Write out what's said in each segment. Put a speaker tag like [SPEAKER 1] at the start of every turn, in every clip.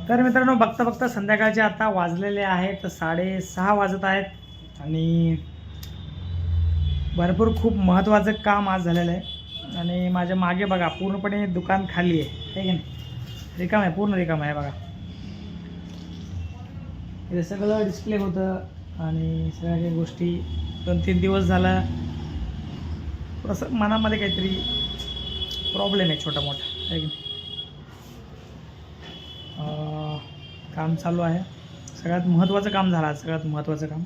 [SPEAKER 1] तर मित्रांनो, बघता बघता संध्याकाळचे आता वाजलेले आहेत 6:30 वाजत आहेत आणि भरपूर खूप महत्त्वाचं काम आज झालेलं आहे. आणि माझ्या मागे बघा, पूर्णपणे दुकान खाली आहे की नाही, रिकाम आहे, पूर्ण रिकाम आहे बघा. हे सगळं डिस्प्ले होतं आणि सगळ्या काही गोष्टी 2-3 दिवस झाला थोडंसं मनामध्ये काहीतरी प्रॉब्लेम आहे छोटा मोठा आहे की नाही. काम चालू आहे, सगळ्यात महत्त्वाचं काम झालं आज, सगळ्यात महत्त्वाचं काम.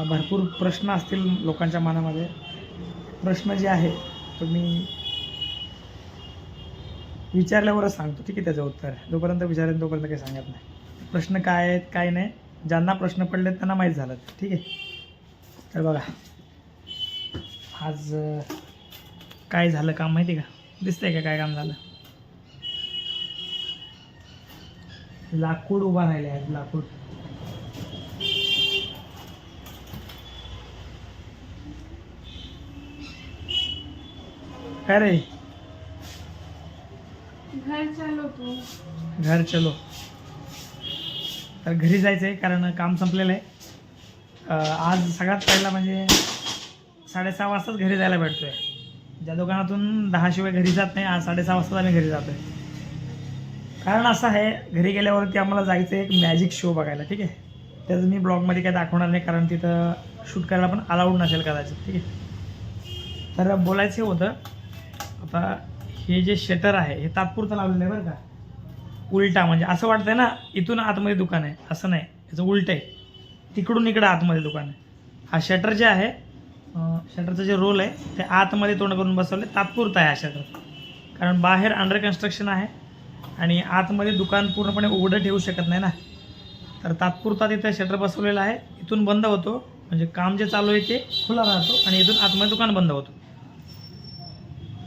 [SPEAKER 1] भरपूर प्रश्न असतील लोकांच्या मनामध्ये. प्रश्न जे आहे तुम्ही विचारल्यावरच सांगतो, ठीक आहे, त्याचं उत्तर. जोपर्यंत विचारेन तोपर्यंत काही सांगत नाही. प्रश्न काय आहेत काय नाही, ज्यांना प्रश्न पडलेत त्यांना माहीत झालं, ठीक आहे. तर बघा, आज काय झालं काम माहिती आहे का? दिसतंय का काय काम झालं? लाकूड उभा राहिले आहेत, लाकूड. काय रे? घर चलो. तर घरी जायचं आहे कारण काम संपलेलं आहे. आज सगळ्यात पहिला म्हणजे 6:30 वाजताच घरी जायला भेटतो आहे. ज्या दुकानातून 10 शिवाय घरी जात नाही, आज 6:30 वाजताच आम्ही घरी जातो आहे. कारण असं आहे, घरी गेल्यावरती आम्हाला जायचं आहे एक मॅजिक शो बघायला, ठीक आहे. त्याचं मी ब्लॉगमध्ये काय दाखवणार नाही कारण तिथं शूट करायला पण अलाउड नसेल कदाचित, ठीक आहे. तर बोलायचं होतं, आता हे जे शटर आहे हे तात्पुरतं लावलेलं आहे बरं का. उलटा म्हणजे असं वाटतंय ना इथून आतमध्ये दुकान आहे, असं नाही, याचं उलटं आहे. तिकडून इकडं आतमध्ये दुकान आहे. हा शटर जे आहे, शटरचं जे रोल आहे ते आतमध्ये तोंड करून बसवले, तात्पुरतं आहे हा शटर. कारण बाहेर अंडर कन्स्ट्रक्शन आहे आणि आतमध्ये दुकान पूर्णपणे उघडं ठेवू शकत नाही ना. तर तात्पुरता तिथं शटर बसवलेला आहे. इथून बंद होतो म्हणजे काम जे चालू आहे ते खुला राहतो आणि इथून आतमध्ये दुकान बंद होतं.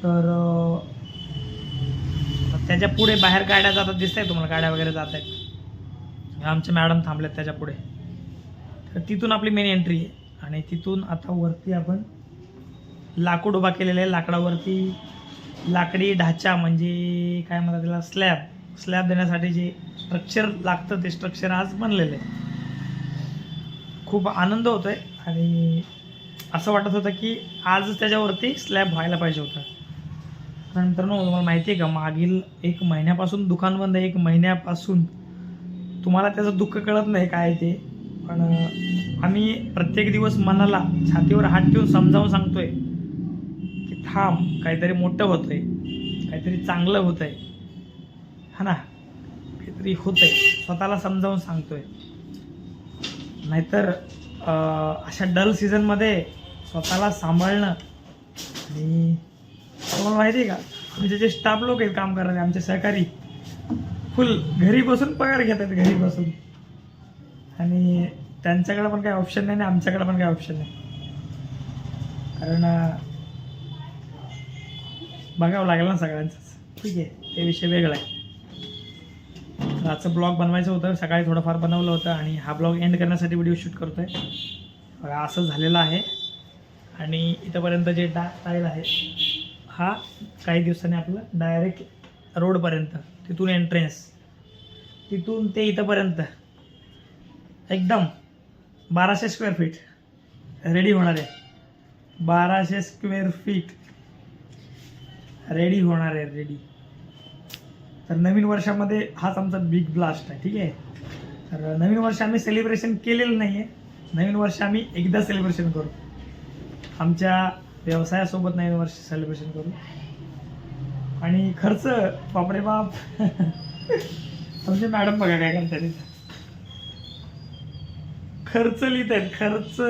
[SPEAKER 1] तर त्याच्या पुढे बाहेर गाड्या जातात, दिसत आहे तुम्हाला, गाड्या वगैरे जात आहेत. आमचे मॅडम थांबलेत त्याच्या पुढे. तर तिथून आपली मेन एंट्री आहे आणि तिथून आता वरती आपण लाकूड उभा केलेलं आहे. लाकडावरती लाकडी ढाचा म्हणजे काय म्हणतात त्याला, स्लॅब देण्यासाठी जे स्ट्रक्चर लागतं ते स्ट्रक्चर आज बनलेलं आहे. खूप आनंद होतो आहे आणि असं वाटत होतं की आज त्याच्यावरती स्लॅब व्हायला पाहिजे होतं. नंतर तुम्हाला माहिती आहे का, मागील 1 महिन्यापासून दुकान बंद आहे. 1 महिन्यापासून तुम्हाला त्याचं दुःख कळत नाही काय ते, पण आम्ही प्रत्येक दिवस मनाला छातीवर हात ठेवून समजावून सांगतोय की थांब, काहीतरी मोठं होतं आहे, काहीतरी चांगलं होतं आहे, हा ना, काहीतरी होतं आहे, स्वतःला समजावून सांगतोय. नाहीतर अशा डल सीझनमध्ये स्वतःला सांभाळणं. आणि तुम्हाला माहिती आहे का, आमचे जे स्टाफ लोक आहेत काम करणारे, आमचे सहकारी, फुल घरी बसून पगार घेतात, घरी बसून. आणि त्यांच्याकडे पण काही ऑप्शन नाही आणि आमच्याकडे पण काही ऑप्शन नाही. कारण बघावं लागेल ना सगळ्यांचंच, ठीक आहे, ते विषय वेगळा आहे. आजचं ब्लॉग बनवायचं होतं, सकाळी थोडंफार बनवलं होतं आणि हा ब्लॉग एंड करण्यासाठी व्हिडिओ शूट करतो आहे. बघा असं झालेलं आहे. आणि इथंपर्यंत जे टाईल आहे हा काही दिवसांनी आपलं डायरेक्ट रोडपर्यंत, तिथून एंट्रन्स, तिथून ते इथंपर्यंत एकदम 1200 स्क्वेअर फीट रेडी होणार आहे. 1200 स्क्वेअर फीट रेडी होणार आहे, रेडी. तर नवीन वर्षामध्ये हाच आमचा बिग ब्लास्ट आहे, ठीक आहे. तर नवीन वर्ष आम्ही सेलिब्रेशन केलेलं नाही आहे. नवीन वर्ष आम्ही एकदा सेलिब्रेशन करू, आमच्या व्यवसायासोबत नवीन वर्ष सेलिब्रेशन करू. आणि खर्च, बापरे बाप, आमचे मॅडम बघा काय करतात तिथं, खर्च लिहित आहेत, खर्च,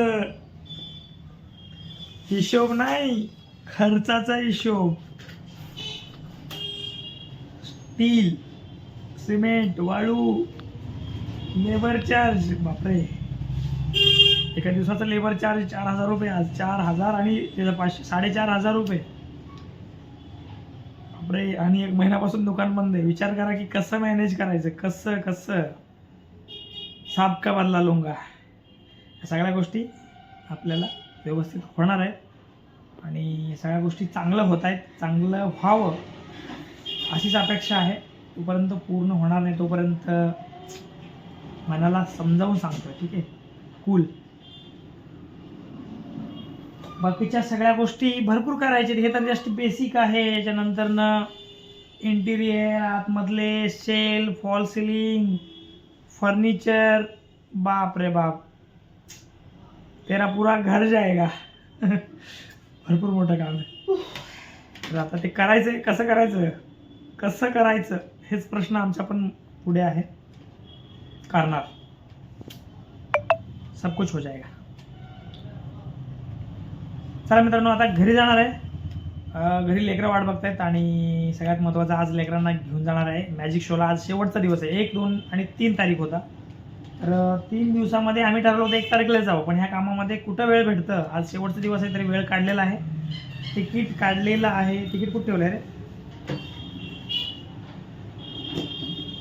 [SPEAKER 1] हिशोब नाही, खर्चाचा हिशोब. स्टील, सिमेंट, वाळू, लेबर चार्ज, बापरे, एका दिवसाचा लेबर चार्ज 4,000 रुपये, आज 4,000 आणि त्याचं 4,500 रुपये, बापरे. आणि 1 महिन्यापासून दुकान बंद आहे. विचार करा की कसं मॅनेज करायचं, कसं साप का बदला लूंगा. या सगळ्या गोष्टी आपल्याला व्यवस्थित होणार आहेत आणि सगळ्या गोष्टी चांगलं होत आहेत, चांगलं व्हावं अशीच अपेक्षा आहे. तोपर्यंत पूर्ण होणार नाही, तोपर्यंत मनाला समजावून सांगतोय. ठीक आहे, कूल. बाकीच्या सगळ्या गोष्टी भरपूर करायचे, हे तर जस्ट बेसिक आहे. याच्यानंतर ना इंटिरियर, आतमधले शेल्फ, फॉल सिलिंग, फर्निचर, बाप रे बाप, तेरा पूरा घर जाएगा. भरपूर मोठं काम आहे. तर आता ते करायचं, कसं करायचं हेच प्रश्न आमच्या पण पुढे आहे. करणार, सब कुछ हो जाएगा. चला मित्रांनो, आता घरी जाणार आहे. घरी लेकरं वाट बघतायत आणि सगळ्यात महत्त्वाचं, आज लेकरांना घेऊन जाणार आहे मॅजिक शोला. आज शेवटचा दिवस आहे, 1, 2 आणि 3 तारीख होता. तर 3 दिवसामध्ये आम्ही ठरवलं होतं 1 तारखेला जाऊ, पण ह्या कामामध्ये कुठं वेळ भेटतं. आज शेवटचा दिवस आहे तरी वेळ काढलेला आहे. तिकीट काढलेलं आहे. तिकीट कुठं ठेवलं आहे रे?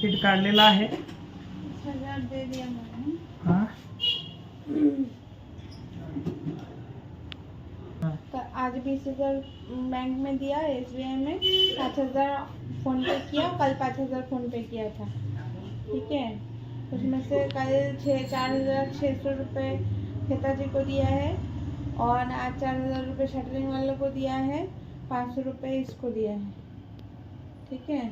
[SPEAKER 1] तिकीट काढलेलं आहे. हां,
[SPEAKER 2] तो आज 20,000 बैंक में दिया, SBI में 5,000 फ़ोन पे किया, कल 5,000 फ़ोन पे किया था. ठीक है, उसमें से कल 4,600 रुपये पिताजी को दिया है और आज 4,000 रुपये शटरिंग वालों को दिया है, 500 रुपये इसको दिया है. ठीक है.